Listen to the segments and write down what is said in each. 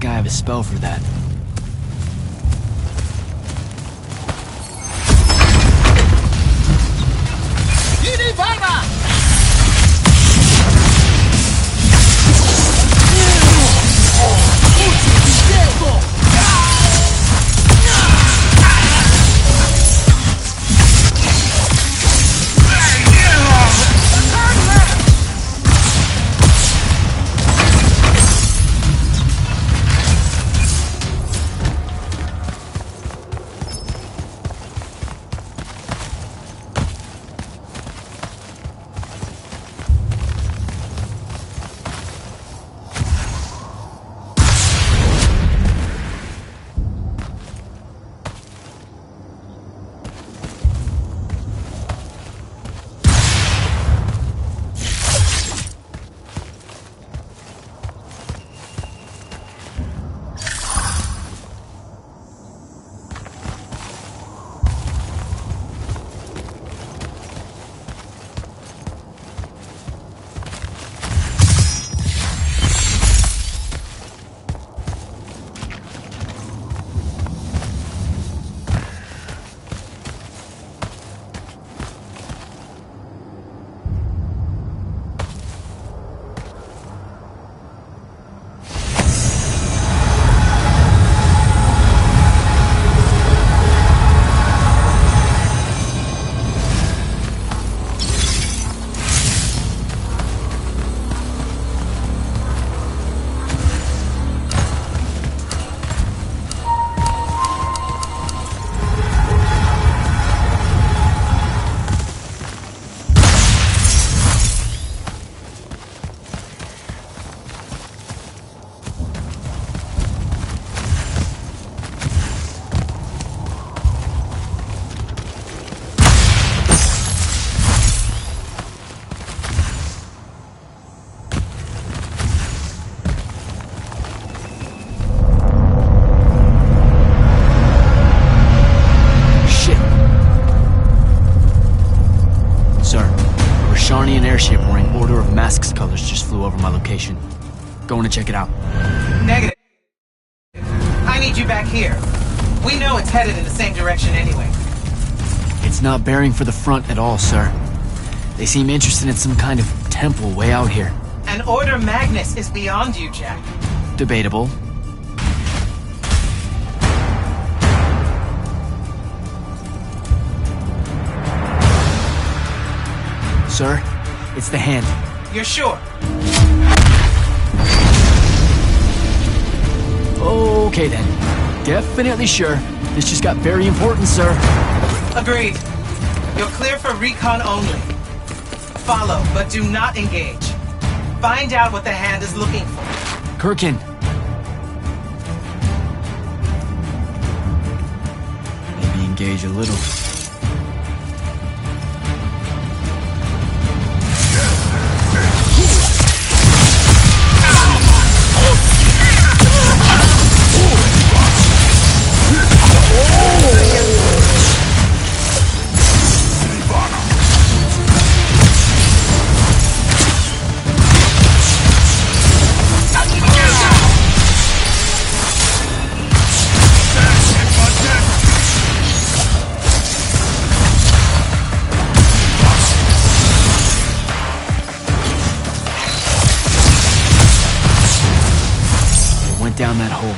think I have a spell for that. Airship wearing Order of Masks colors just flew over my location. Going to check it out. Negative. I need you back here. We know it's headed in the same direction anyway. It's not bearing for the front at all, sir. They seem interested in some kind of temple way out here. An Order Magnus is beyond you, Jack. Debatable. Sir, it's the hand. You're sure? Okay then. Definitely sure. This just got very important, sir. Agreed. You're clear for recon only. Follow, but do not engage. Find out what the hand is looking for. Kirkin. Maybe engage a little. Down that hole.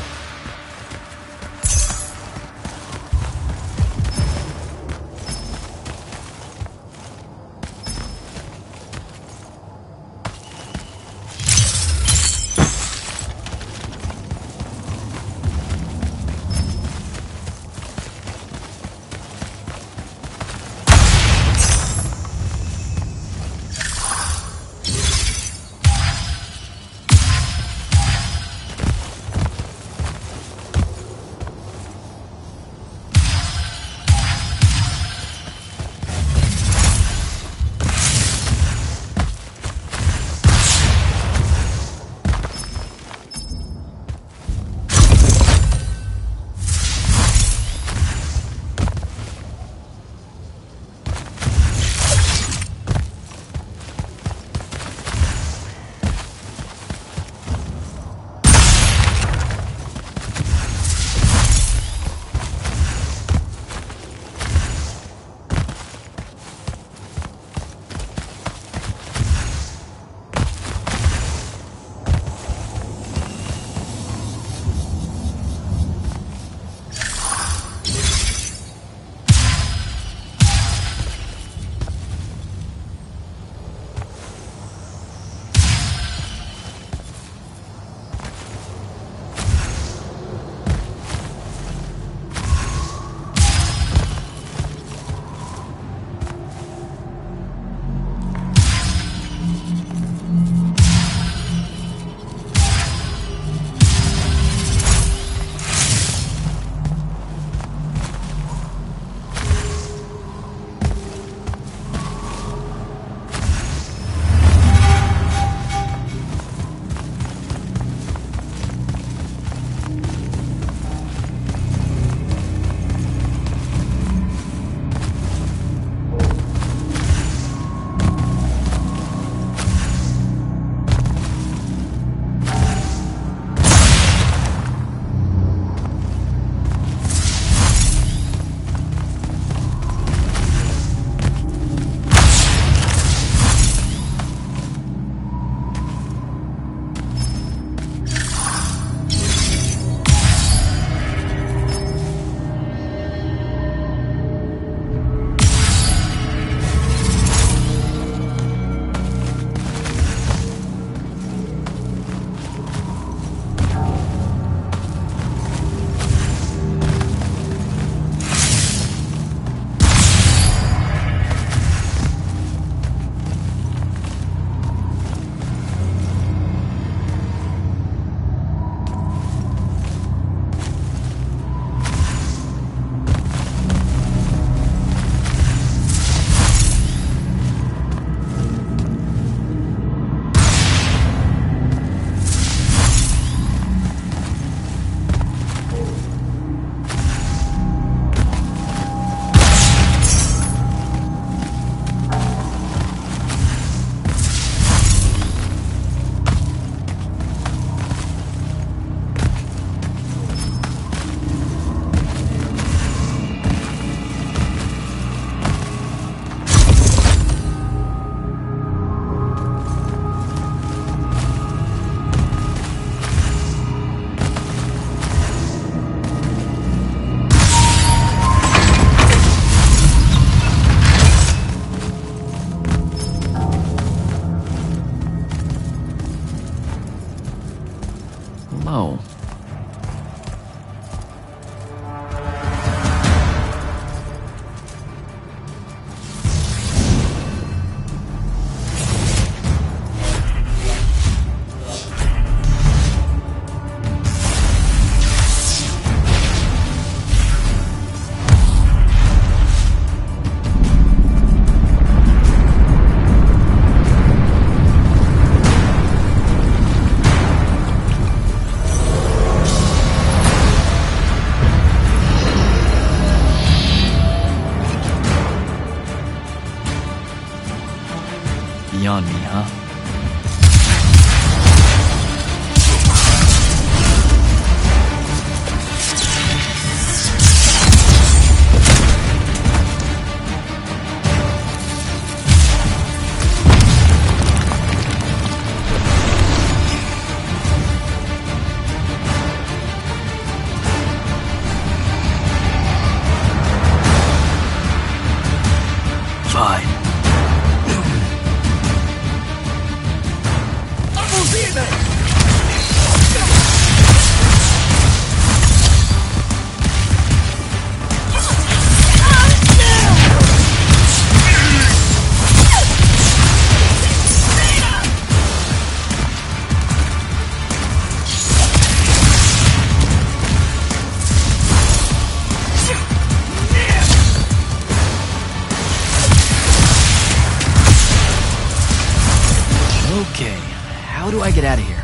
beyond me, huh? Fine. Okay, how do I get out of here?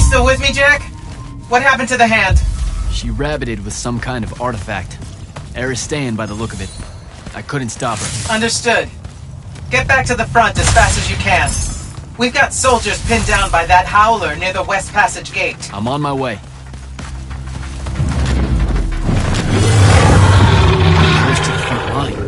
Still with me, Jack? What happened to the hand? She rabbited with some kind of artifact. Aristean by the look of it. I couldn't stop her. Understood. Get back to the front as fast as you can. We've got soldiers pinned down by that howler near the West Passage gate. I'm on my way. Close to the front line.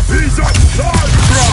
He's a Sandra!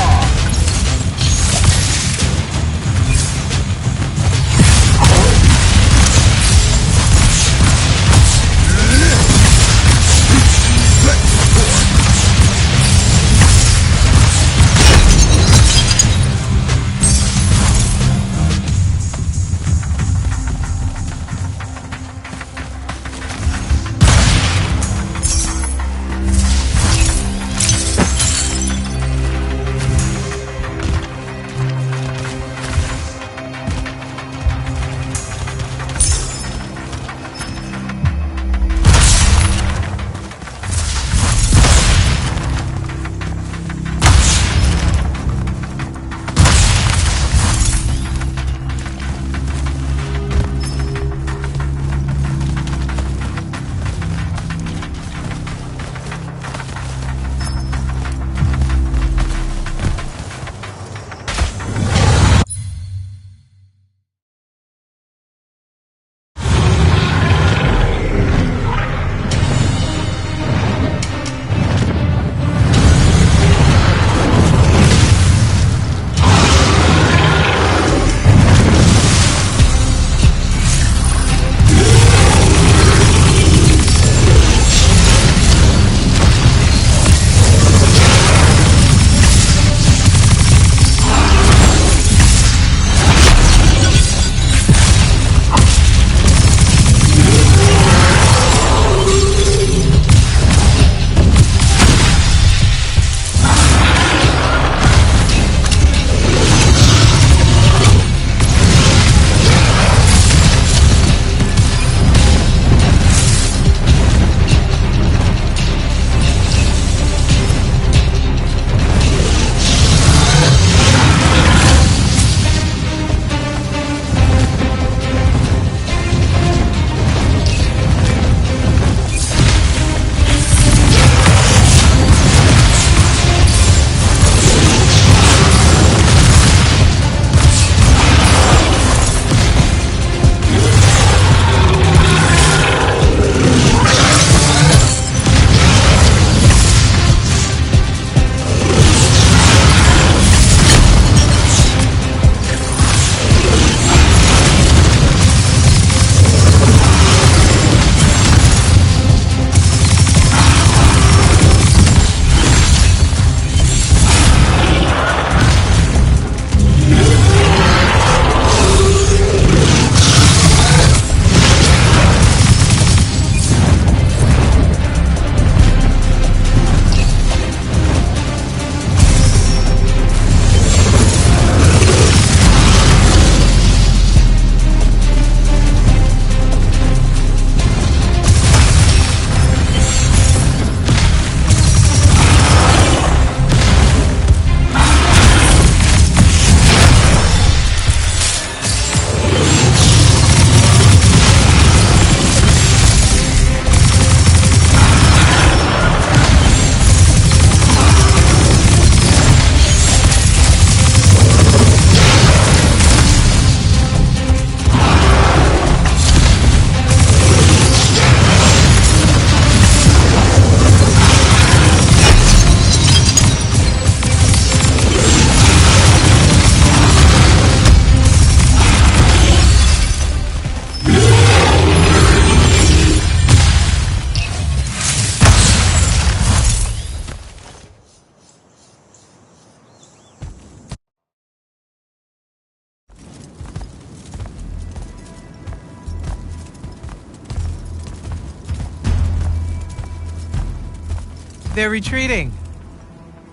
They're retreating.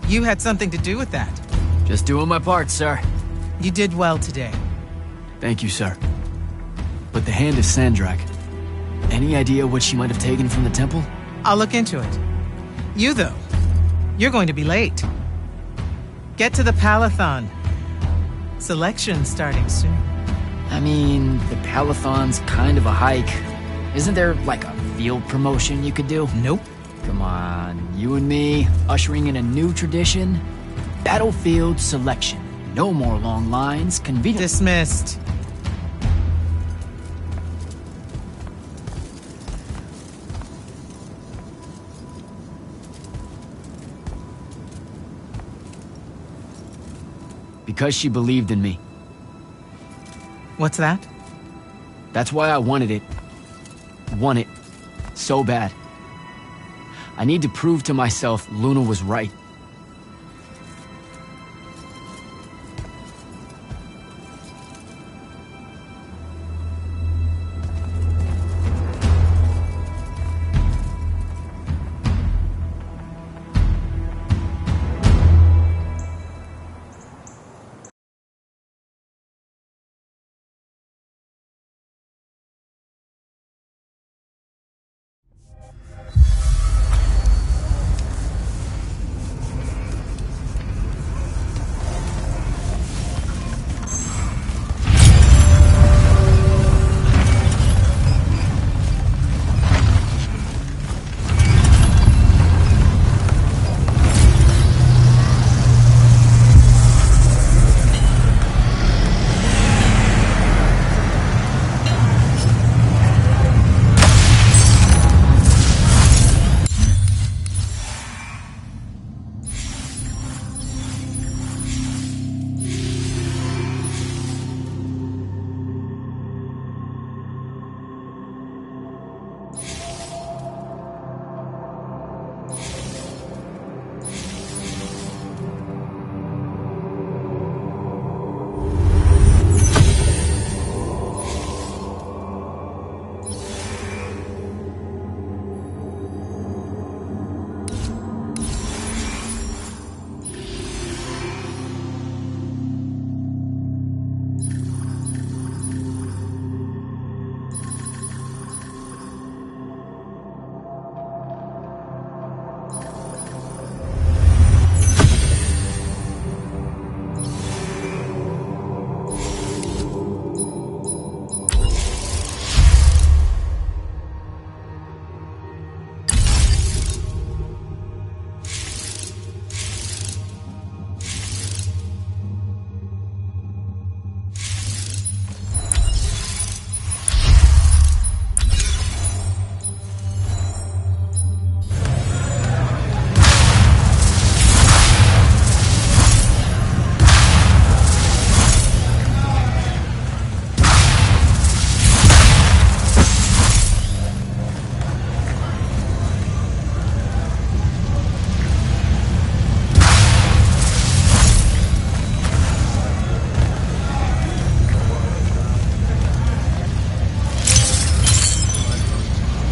You had something to do with that. Just doing my part, sir. You did well today. Thank you, sir. But the hand of Sandrak, any idea what she might have taken from the temple? I'll look into it. You, though, you're going to be late. Get to the Palathon. Selection's starting soon. I mean, the Palathon's kind of a hike. Isn't there, like, a field promotion you could do? Nope. Come on, you and me, ushering in a new tradition? Battlefield selection. No more long lines, convenient. Dismissed. Because she believed in me. What's that? That's why I wanted it. Want it. So bad. I need to prove to myself Luna was right.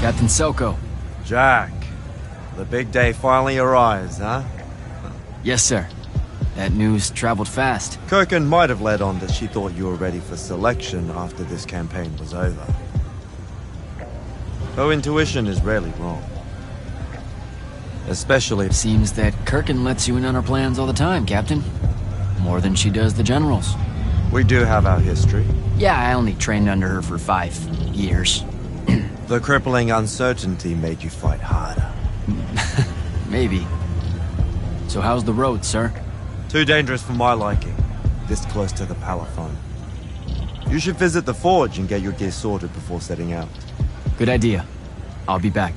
Captain Selko. Jack, the big day finally arrives, huh? Yes, sir. That news traveled fast. Kirkin might have led on that she thought you were ready for selection after this campaign was over. Her intuition is rarely wrong. Especially... Seems that Kirkin lets you in on her plans all the time, Captain. More than she does the generals. We do have our history. Yeah, I only trained under her for 5 years. The crippling uncertainty made you fight harder. Maybe. So how's the road, sir? Too dangerous for my liking, this close to the Palathon. You should visit the forge and get your gear sorted before setting out. Good idea. I'll be back.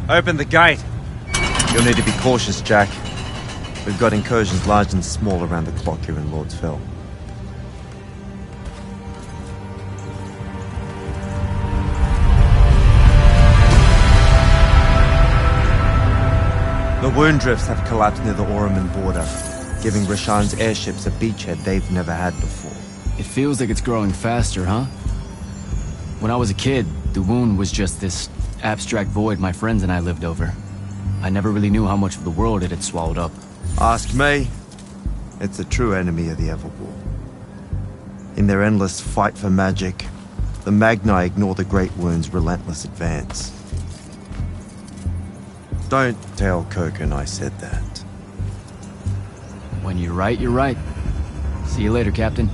Open the gate! You'll need to be cautious, Jack. We've got incursions large and small around the clock here in Lordsville. The wound drifts have collapsed near the Oraman border, giving Rashan's airships a beachhead they've never had before. It feels like it's growing faster, huh? When I was a kid, the wound was just this abstract void my friends and I lived over. I never really knew how much of the world it had swallowed up. Ask me. It's a true enemy of the Everwar. In their endless fight for magic, the Magni ignore the Great Wound's relentless advance. Don't tell Kirkin I said that. When you're right, you're right. See you later, Captain.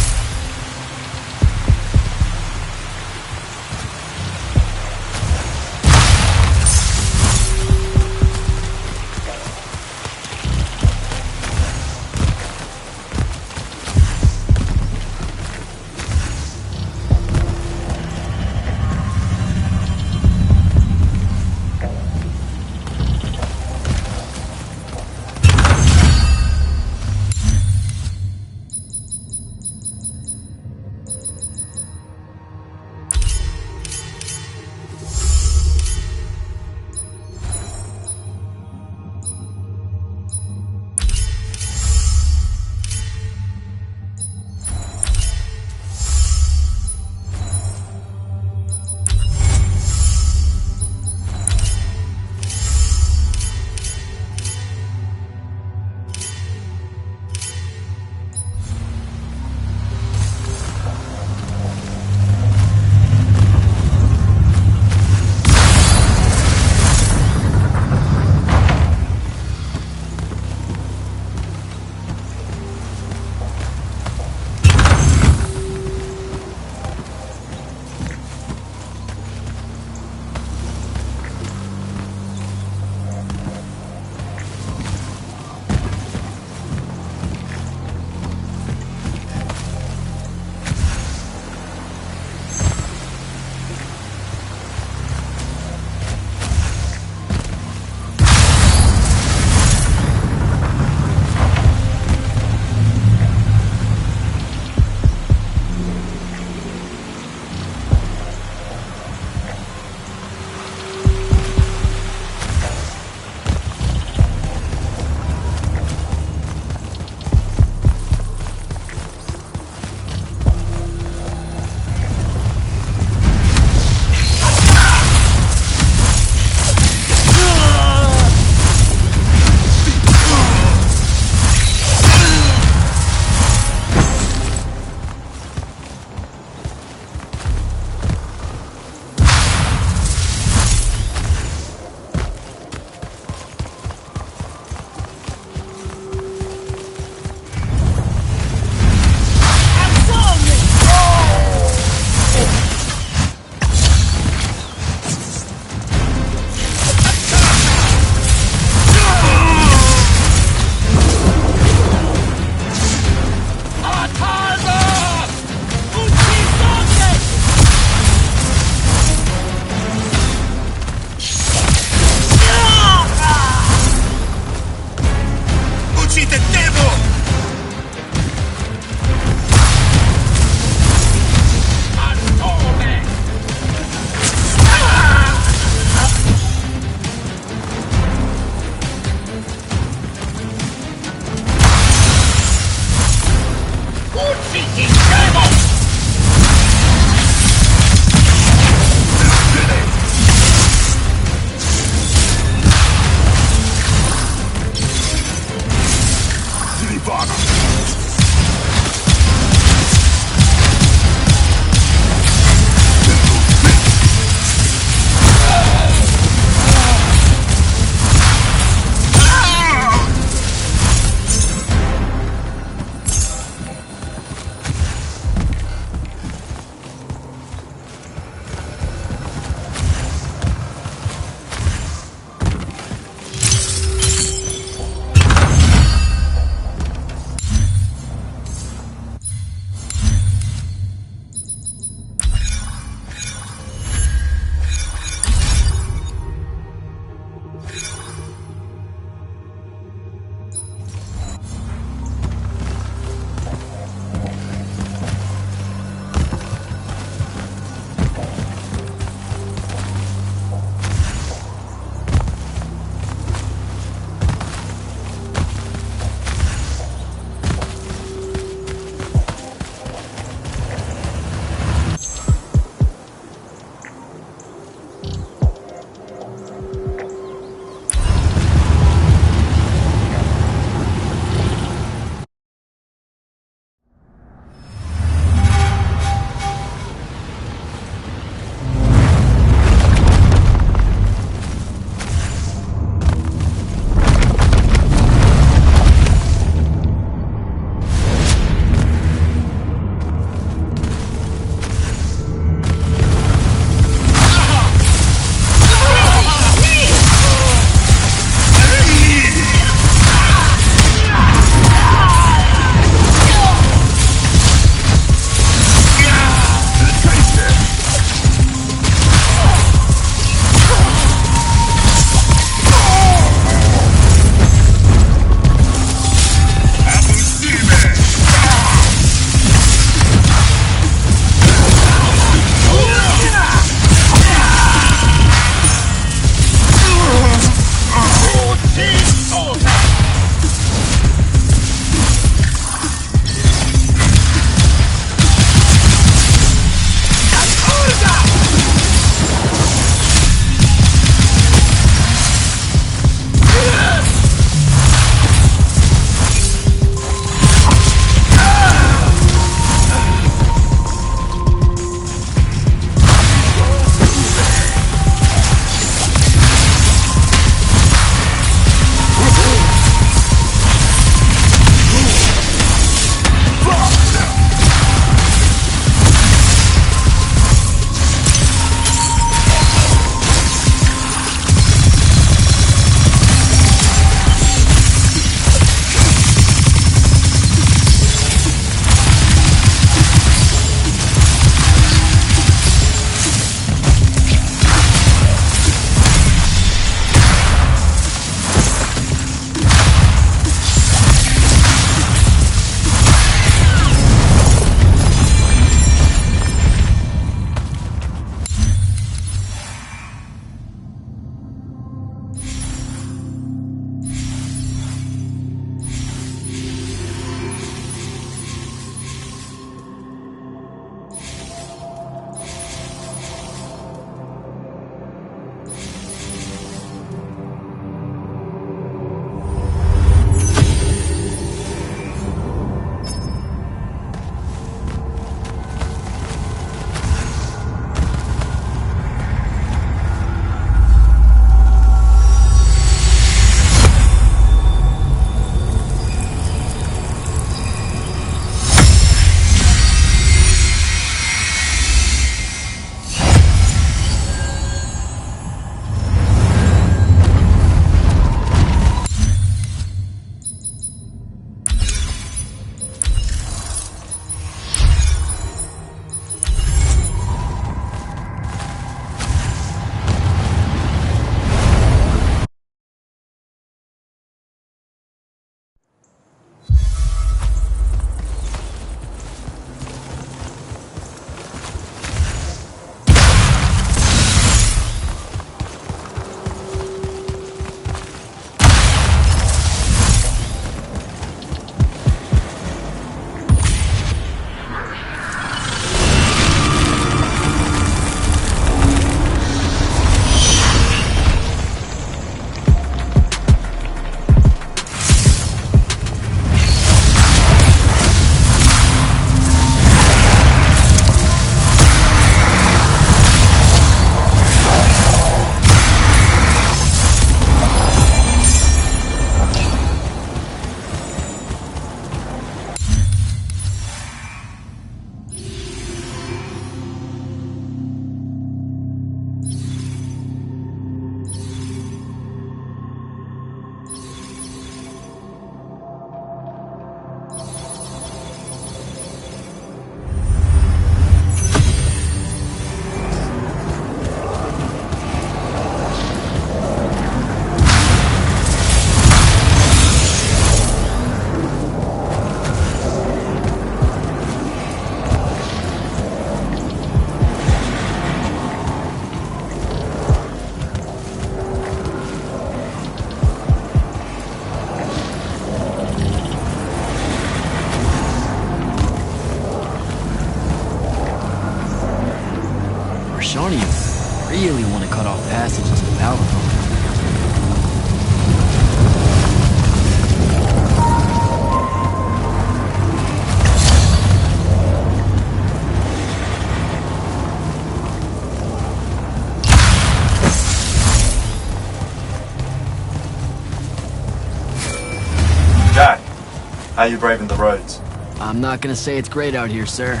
How you braving the roads? I'm not gonna say it's great out here, sir.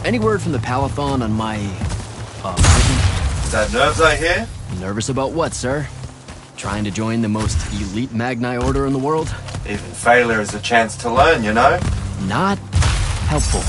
Any word from the Palathon on my... prison? Is that nerves I hear? Nervous about what, sir? Trying to join the most elite Magni order in the world? Even failure is a chance to learn, you know? Not helpful.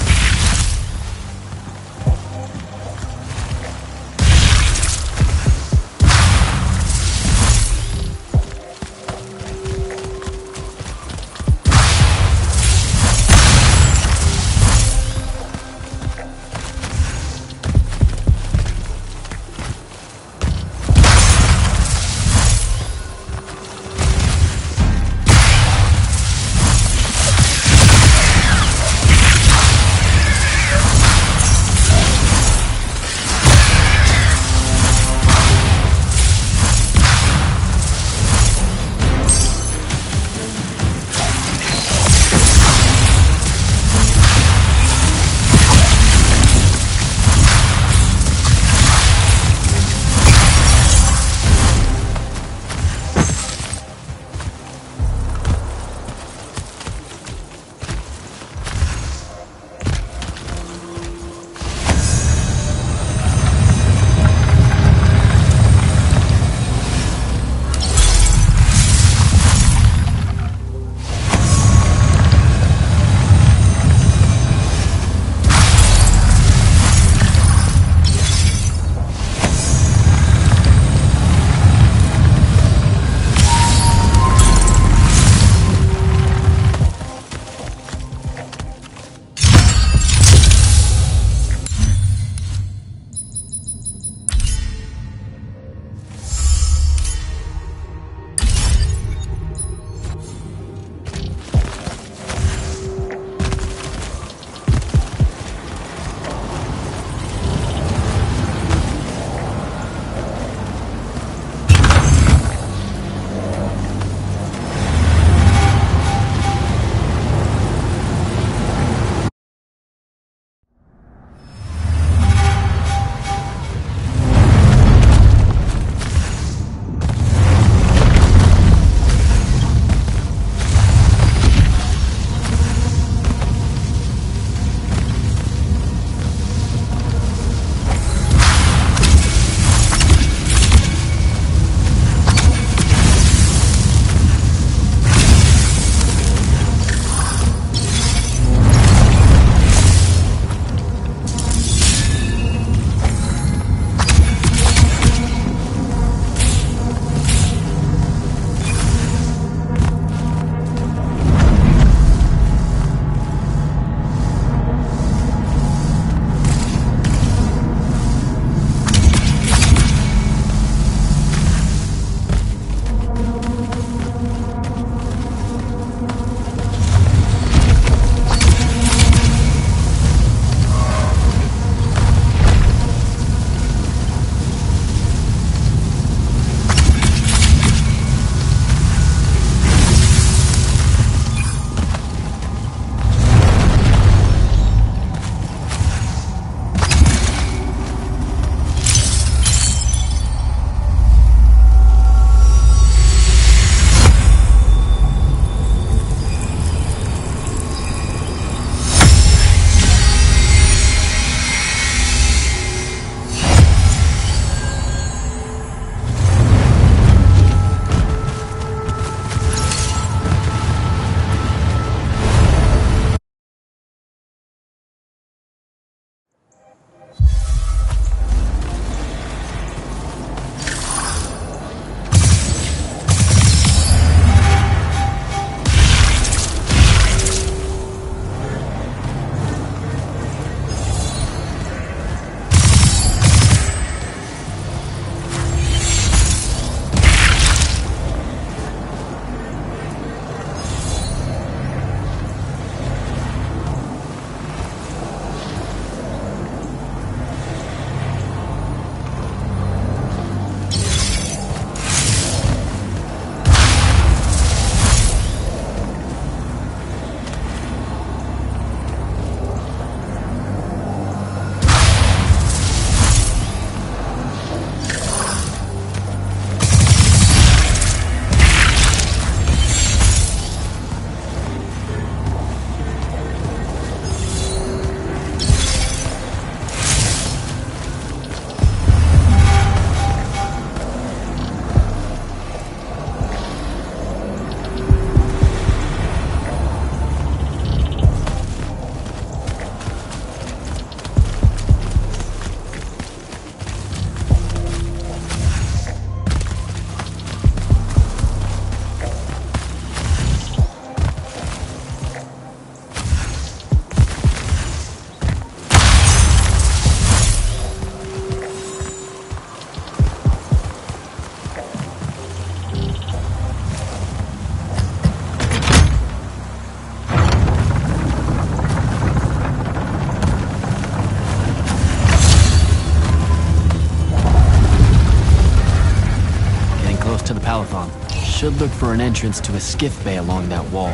look for an entrance to a skiff bay along that wall.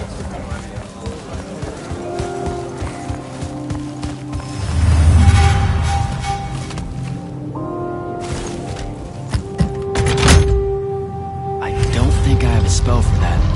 I don't think I have a spell for that.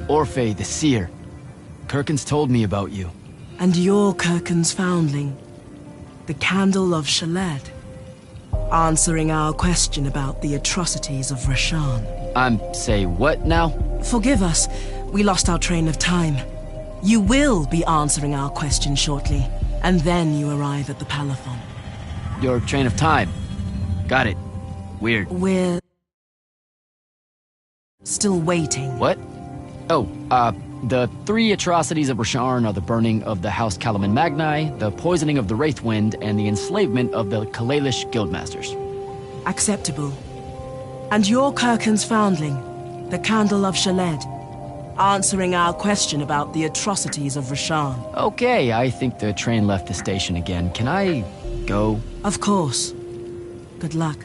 Orphe, the seer. Kirkin's told me about you. And you're Kirkin's foundling, the Candle of Shaled, answering our question about the atrocities of Rasharn. Say what now? Forgive us, we lost our train of time. You will be answering our question shortly, and then you arrive at the Palathon. Your train of time. Got it. Weird. We're still waiting. What? Oh, the three atrocities of Rasharn are the burning of the House Kalaman Magni, the poisoning of the Wraithwind, and the enslavement of the Kalalish Guildmasters. Acceptable. And you're Kirkin's foundling, the Candle of Shaled, answering our question about the atrocities of Rasharn. Okay, I think the train left the station again. Can I go? Of course. Good luck.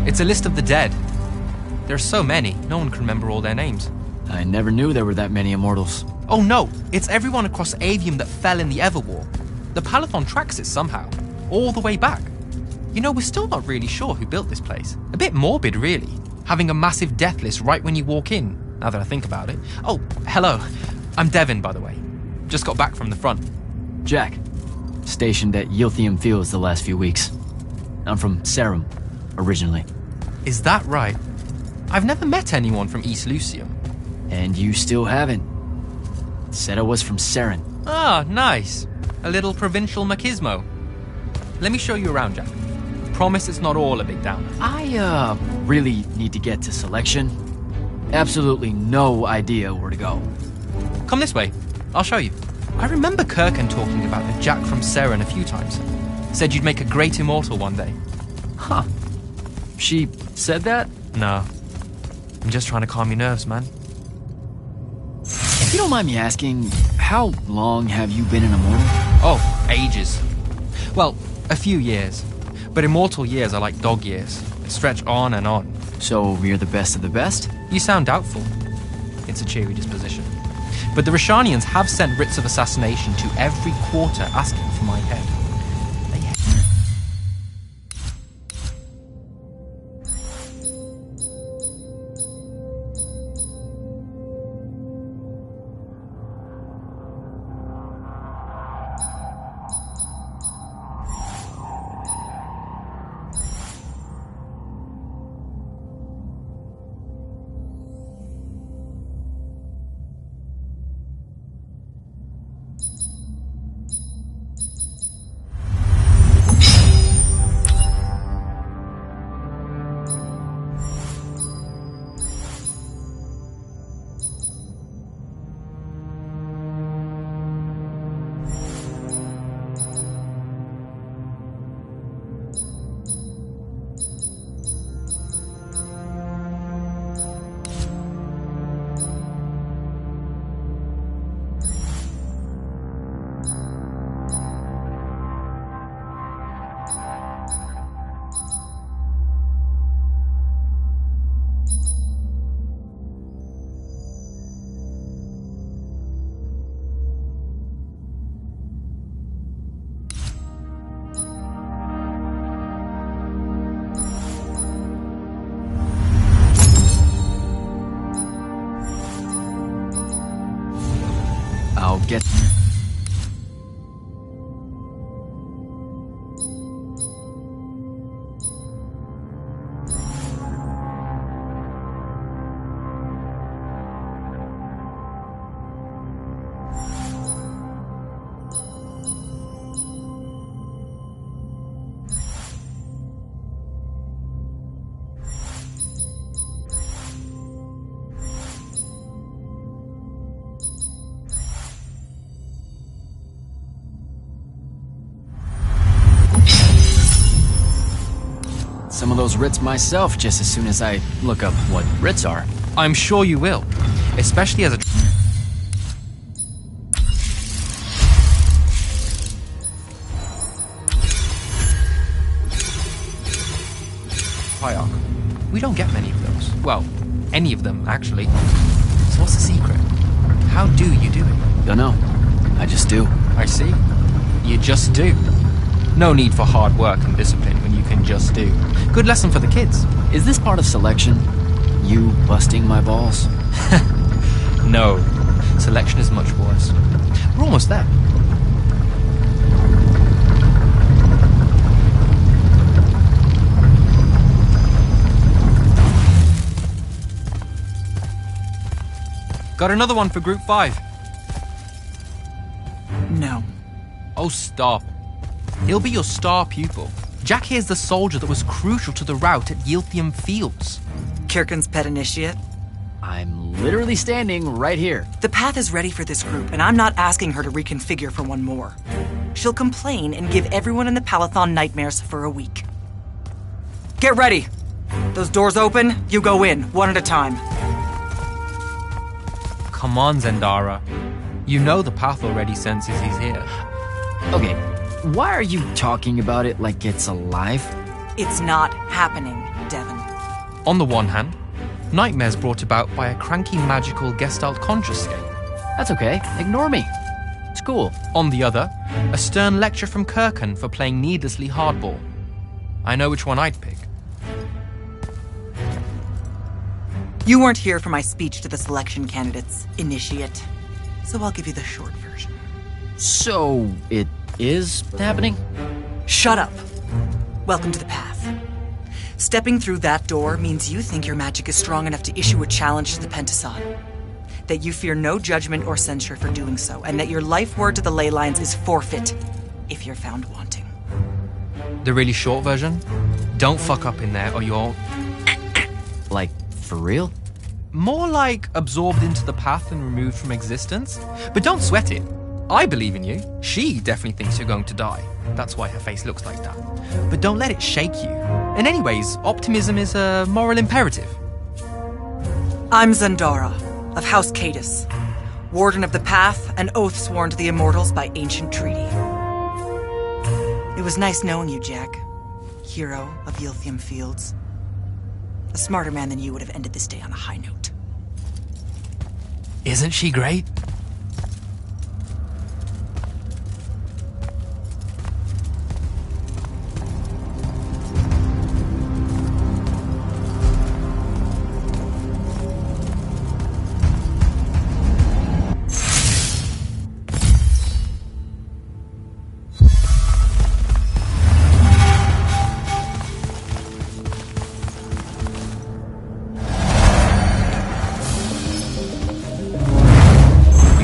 It's a list of the dead. There are so many, no one can remember all their names. I never knew there were that many Immortals. Oh no, it's everyone across Aveum that fell in the Everwar. The Palathon tracks it somehow, all the way back. You know, we're still not really sure who built this place. A bit morbid, really, having a massive death list right when you walk in, now that I think about it. Oh, hello. I'm Devin, by the way. Just got back from the front. Jack, stationed at Yilthium Fields the last few weeks. I'm from Serum, originally. Is that right? I've never met anyone from East Lucium. And you still haven't. Said I was from Seren. Ah, nice. A little provincial machismo. Let me show you around, Jack. Promise it's not all a big downer. I, really need to get to Selection. Absolutely no idea where to go. Come this way. I'll show you. I remember Kirkan talking about the Jack from Seren a few times. Said you'd make a great immortal one day. Huh. She said that? No. I'm just trying to calm your nerves, man. If you don't mind me asking, how long have you been an immortal? Oh, ages. Well, a few years. But immortal years are like dog years. They stretch on and on. So you're the best of the best? You sound doubtful. It's a cheery disposition. But the Rishanians have sent writs of assassination to every quarter asking for my head. I'll get... some of those writs myself just as soon as I look up what writs are. I'm sure you will, especially as a... Triarch. We don't get many of those. Well, any of them, actually. So what's the secret? How do you do it? Don't know. I just do. I see. You just do. No need for hard work and discipline when you can just do. Good lesson for the kids. Is this part of Selection? You busting my balls? No. Selection is much worse. We're almost there. Got another one for Group 5. No. Oh, stop. He'll be your star pupil. Jack here's the soldier that was crucial to the rout at Yilthium Fields. Kirkan's pet initiate? I'm literally standing right here. The path is ready for this group, and I'm not asking her to reconfigure for one more. She'll complain and give everyone in the Palathon nightmares for a week. Get ready! Those doors open, you go in, one at a time. Come on, Zendara. You know the path already senses he's here. Okay, why are you talking about it like it's alive? It's not happening, Devon. On the one hand, nightmares brought about by a cranky magical Gestalt conscious scape. That's okay. Ignore me. It's cool. On the other, a stern lecture from Kirkan for playing needlessly hardball. I know which one I'd pick. You weren't here for my speech to the selection candidates, Initiate. So I'll give you the short version. So, it is happening? Shut up. Welcome to the path. Stepping through that door means you think your magic is strong enough to issue a challenge to the Pentason. That you fear no judgment or censure for doing so, and that your life word to the ley lines is forfeit if you're found wanting. The really short version? Don't fuck up in there or you're... Like, for real? More like absorbed into the path and removed from existence. But don't sweat it. I believe in you. She definitely thinks you're going to die. That's why her face looks like that. But don't let it shake you. And anyways, optimism is a moral imperative. I'm Zandara, of House Cadus, Warden of the Path, an oath sworn to the Immortals by ancient treaty. It was nice knowing you, Jack. Hero of Yilthium Fields. A smarter man than you would have ended this day on a high note. Isn't she great?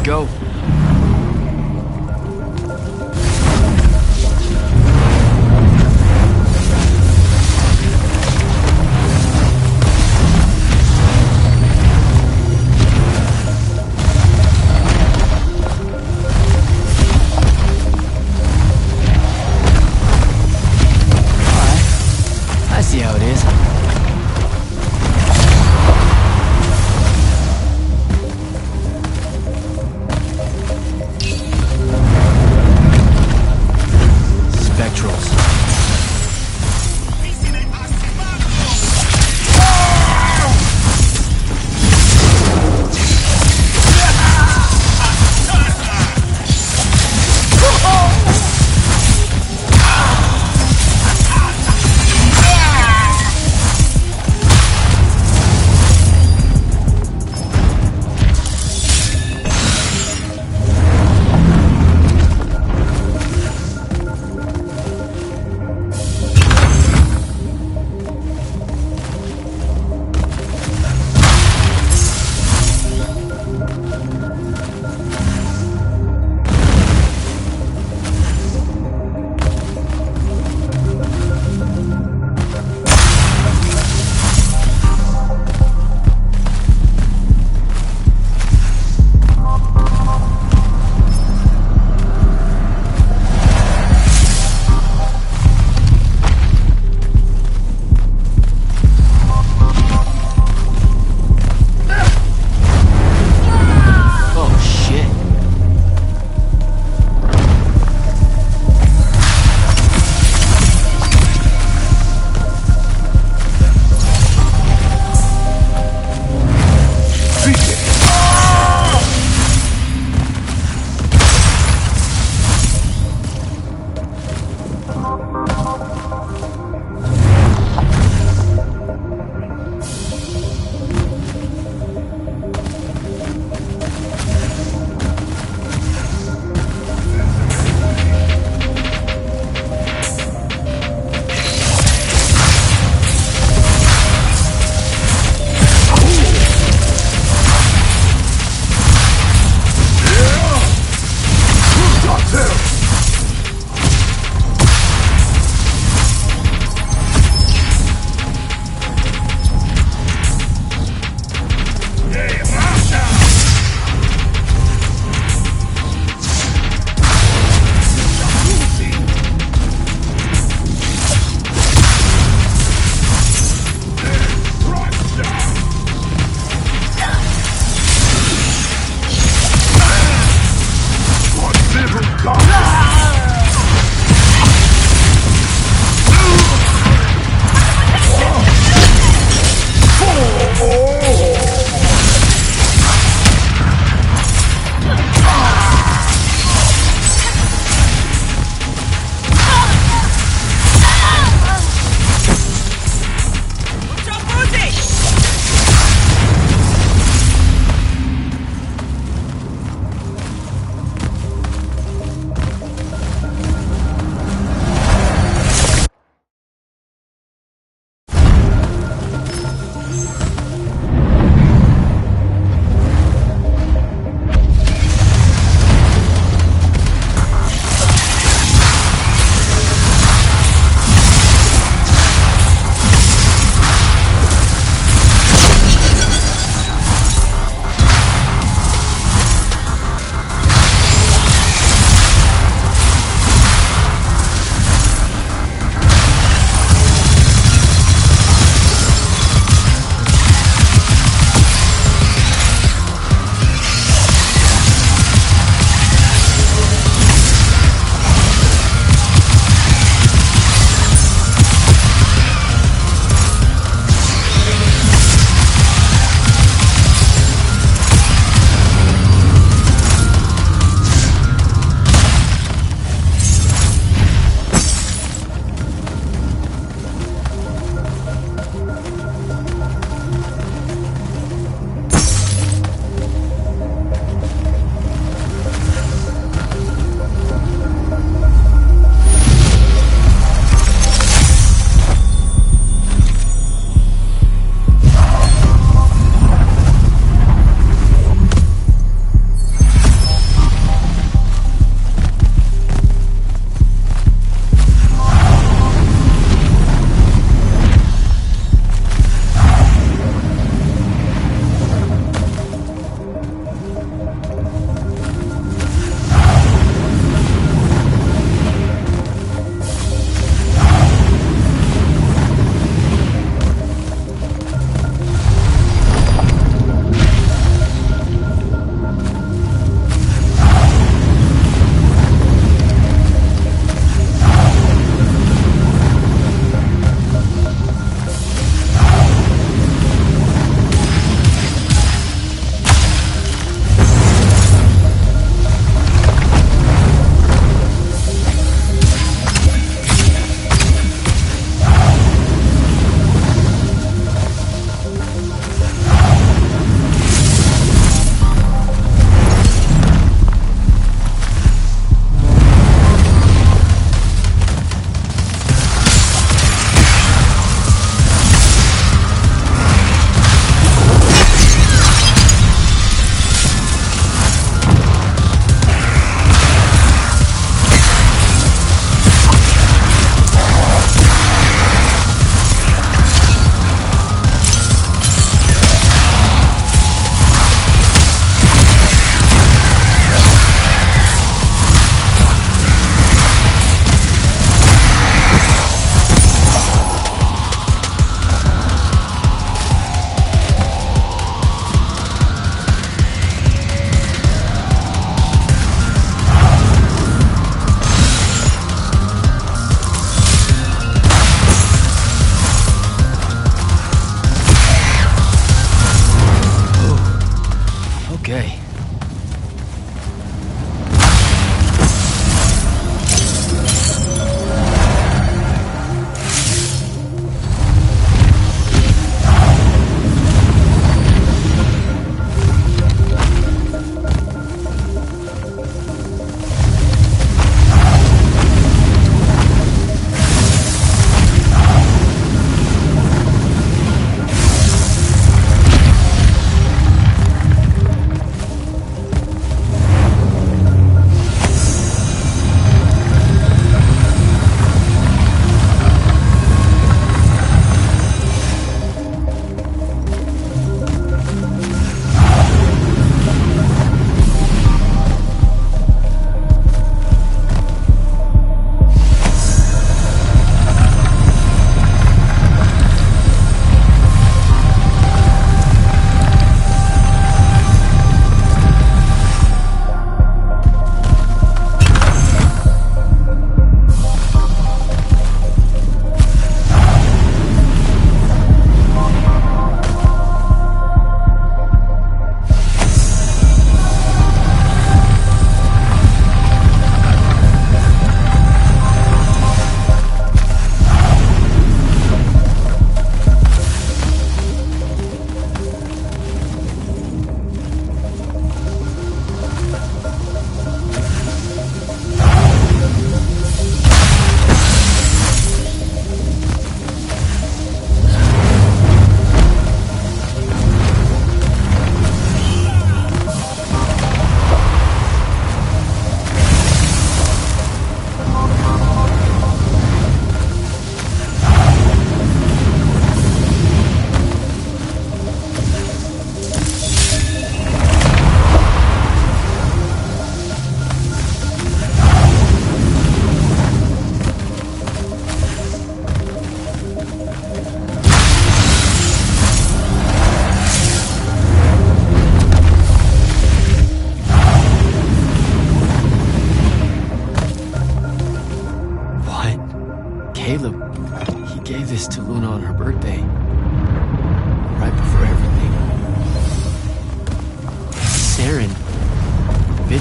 Go. I see how it is.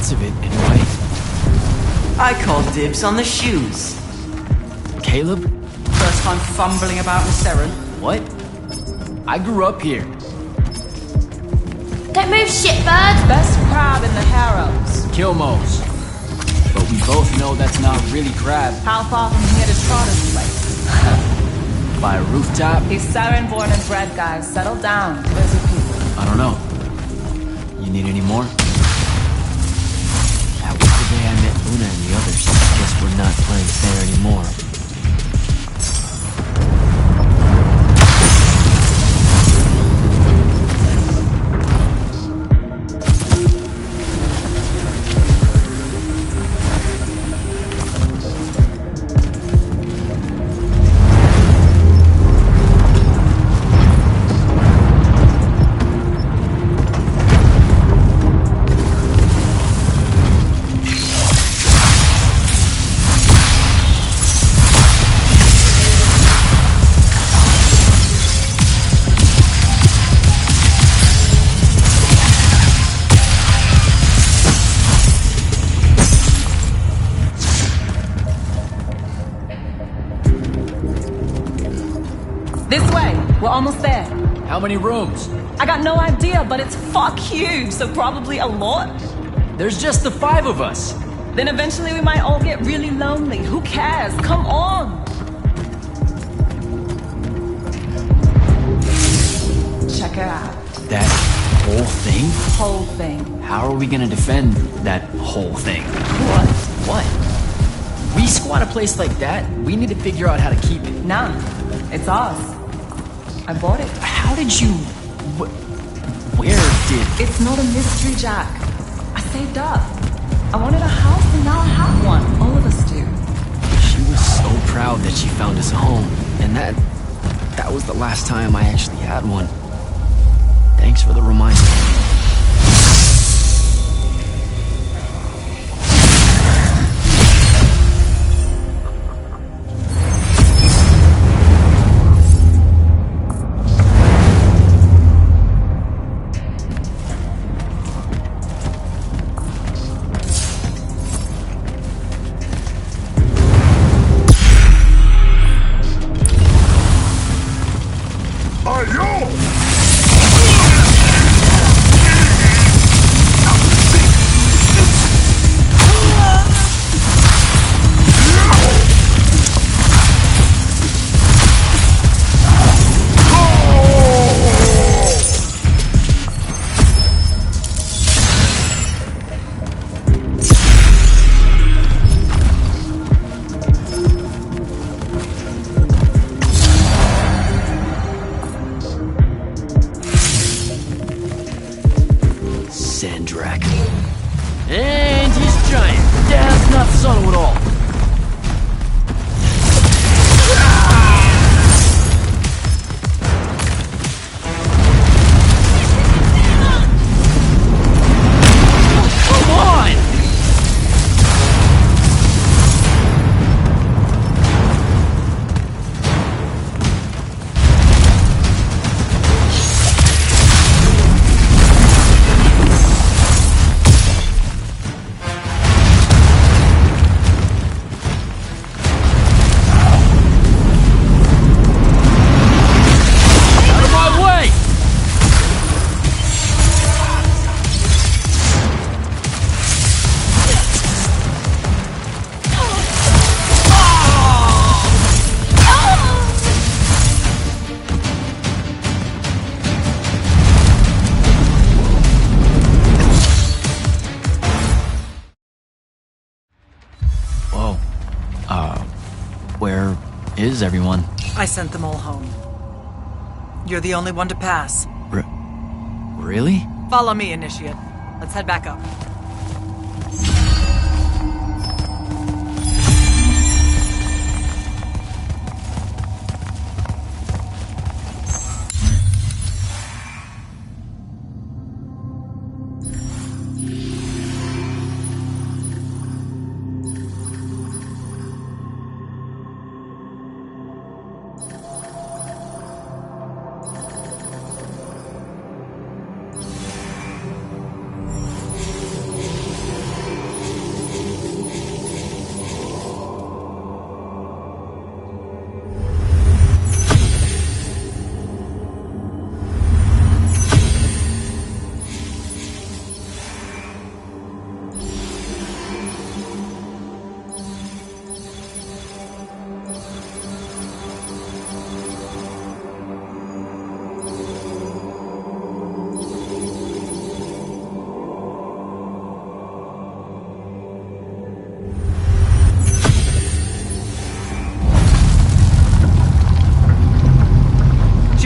bits of it, in a way. I call dibs on the shoes. Caleb? First time fumbling about in Seren. What? I grew up here. Don't move, shitbird! Best crab in the Harrows. Kilmos. But we both know that's not really crab. How far from here to Trotta's place? By a rooftop? He's Seren born and bred, guys. Settle down. There's your people. I don't know. You need any more? That was the day I met Luna and the others. Guess we're not playing fair anymore. This way. We're almost there. How many rooms? I got no idea, but it's fuck huge, so probably a lot. There's just the 5 of us. Then eventually we might all get really lonely. Who cares? Come on! Check it out. That whole thing? Whole thing. How are we gonna defend that whole thing? What? What? We squat a place like that, we need to figure out how to keep it. Nah, it's ours. I bought it. How did you... Where did... It's not a mystery, Jack. I saved up. I wanted a house and now I have one. All of us do. She was so proud that she found us a home. And that was the last time I actually had one. Thanks for the reminder. And he's giant. That's not subtle at all. Come on! Where is everyone? I sent them all home. You're the only one to pass. Really? Follow me, Initiate. Let's head back up.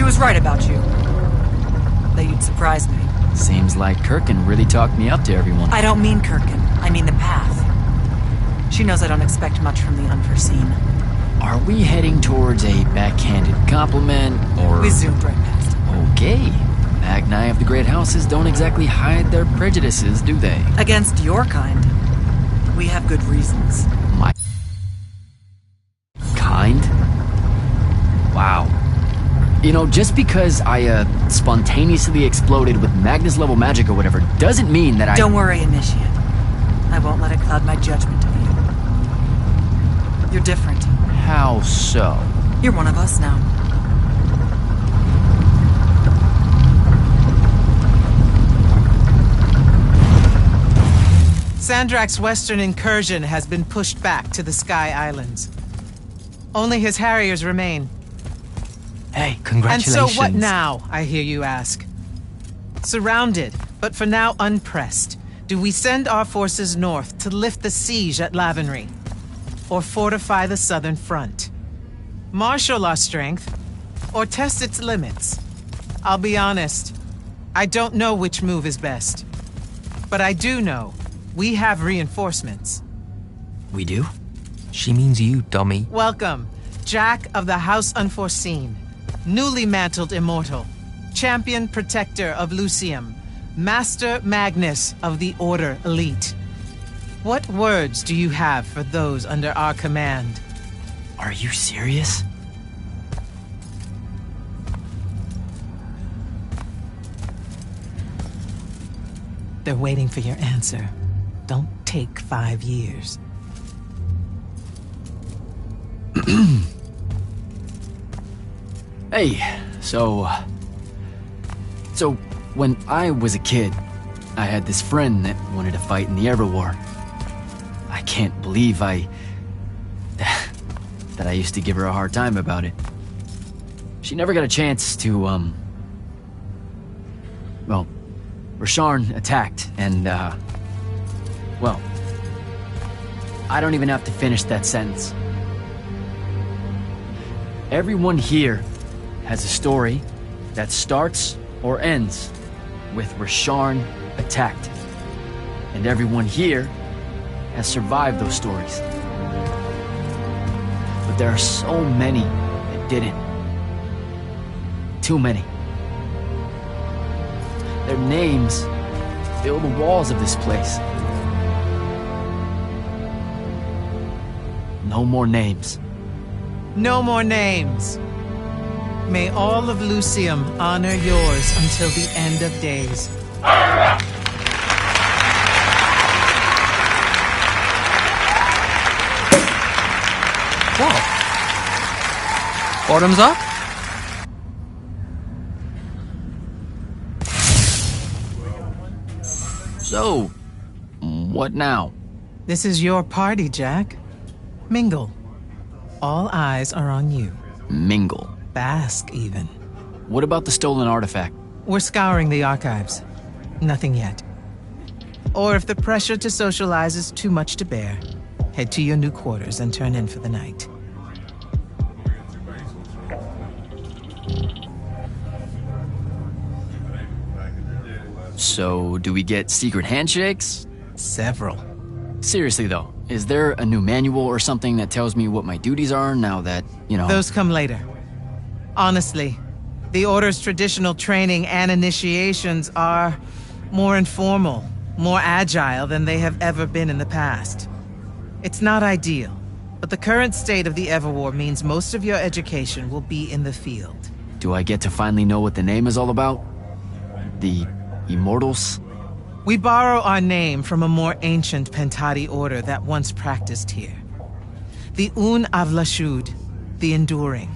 was right about you. That you'd surprise me. Seems like Kirkin really talked me up to everyone. I don't mean Kirkin. I mean the path. She knows I don't expect much from the unforeseen. Are we heading towards a backhanded compliment, or... We zoomed right past it. Okay. Magni of the Great Houses don't exactly hide their prejudices, do they? Against your kind, we have good reasons. My... kind? Wow. You know, just because I, spontaneously exploded with Magnus-level magic or whatever, doesn't mean that I... Don't worry, Initiate. I won't let it cloud my judgment of you. You're different. How so? You're one of us now. Sandrak's western incursion has been pushed back to the Sky Islands. Only his Harriers remain. Hey, congratulations. And so what now, I hear you ask? Surrounded, but for now unpressed, do we send our forces north to lift the siege at Lavenry? Or fortify the southern front? Marshal our strength, or test its limits? I'll be honest, I don't know which move is best. But I do know we have reinforcements. We do? She means you, dummy. Welcome, Jack of the House Unforeseen, newly mantled immortal, champion protector of Lucium, Master Magnus of the Order Elite. What words do you have for those under our command? Are you serious? They're waiting for your answer. Don't take 5 years. Hey, so when I was a kid, I had this friend that wanted to fight in the Everwar. I can't believe that I used to give her a hard time about it. She never got a chance to, well, Rasharn attacked, and, well, I don't even have to finish that sentence. Everyone here has a story that starts or ends with Rasharn attacked. And everyone here has survived those stories. But there are so many that didn't. Too many. Their names fill the walls of this place. No more names. No more names. May all of Lucium honor yours until the end of days. What? Bottoms up? So, what now? This is your party, Jack. Mingle. All eyes are on you. Mingle. Bask, even. What about the stolen artifact? We're scouring the archives. Nothing yet. Or if the pressure to socialize is too much to bear, head to your new quarters and turn in for the night. So, do we get secret handshakes? Several. Seriously though, is there a new manual or something that tells me what my duties are now that, you know... Those come later. Honestly, the Order's traditional training and initiations are more informal, more agile than they have ever been in the past. It's not ideal, but the current state of the Everwar means most of your education will be in the field. Do I get to finally know what the name is all about? The Immortals? We borrow our name from a more ancient Pentati order that once practiced here. The Un Avlashud, the Enduring.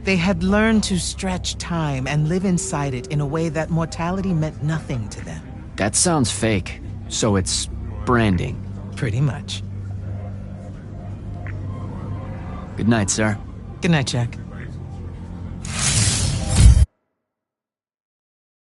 They had learned to stretch time and live inside it in a way that mortality meant nothing to them. That sounds fake. So it's branding. Pretty much. Good night, sir. Good night, Jack.